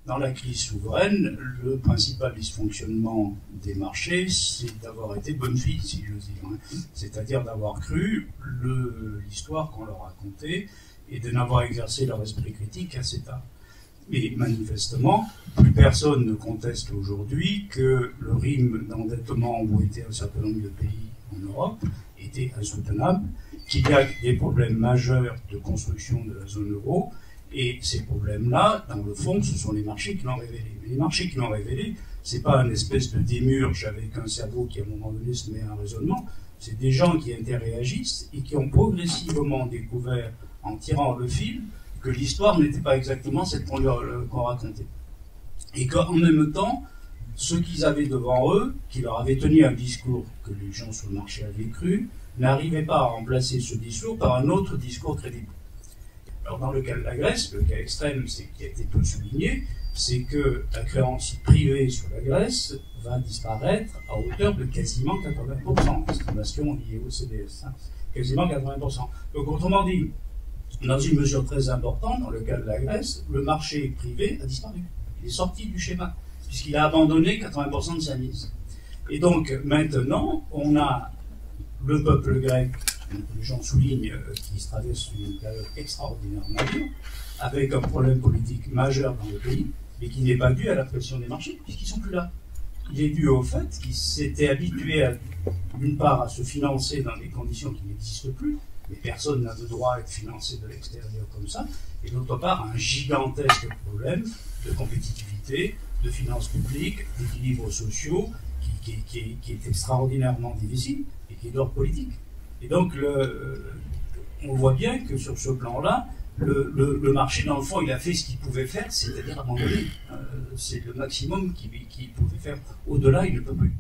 dans la crise souveraine, le principal dysfonctionnement des marchés, c'est d'avoir été bonne fille, si j'ose dire. C'est-à-dire d'avoir cru l'histoire qu'on leur racontait et de n'avoir exercé leur esprit critique qu'assez tard. Et manifestement, plus personne ne conteste aujourd'hui que le rythme d'endettement où étaient un certain nombre de pays en Europe était insoutenable, qu'il y a des problèmes majeurs de construction de la zone euro, et ces problèmes-là, dans le fond, ce sont les marchés qui l'ont révélé. Mais les marchés qui l'ont révélé, c'est pas une espèce de démurge avec un cerveau qui, à un moment donné, se met un raisonnement. C'est des gens qui interréagissent et qui ont progressivement découvert, en tirant le fil, que l'histoire n'était pas exactement celle qu'on racontait. Et qu'en même temps, ceux qu'ils avaient devant eux, qui leur avaient tenu un discours que les gens sur le marché avaient cru, n'arrivaient pas à remplacer ce discours par un autre discours crédible. Alors dans le cas de la Grèce, le cas extrême, c'est qui a été peu souligné, c'est que la créance privée sur la Grèce va disparaître à hauteur de quasiment 80%, estimation liée au CDS, quasiment 80%. Donc autrement dit, dans une mesure très importante, dans le cas de la Grèce, le marché privé a disparu. Il est sorti du schéma, puisqu'il a abandonné 80% de sa mise. Et donc maintenant, on a le peuple grec, les gens soulignent qu'il se traverse une période extraordinairement dure, avec un problème politique majeur dans le pays, mais qui n'est pas dû à la pression des marchés, puisqu'ils ne sont plus là. Il est dû au fait qu'ils s'étaient habitués, d'une part, à se financer dans des conditions qui n'existent plus, mais personne n'a le droit à être financé de l'extérieur comme ça, et d'autre part, un gigantesque problème de compétitivité, de finances publiques, d'équilibres sociaux, qui est extraordinairement difficile et qui est d'ordre politique. Et donc, on voit bien que sur ce plan-là, le marché, dans le fond, il a fait ce qu'il pouvait faire, c'est-à-dire abandonner. C'est le maximum qu'il pouvait faire. Au-delà, il ne peut plus.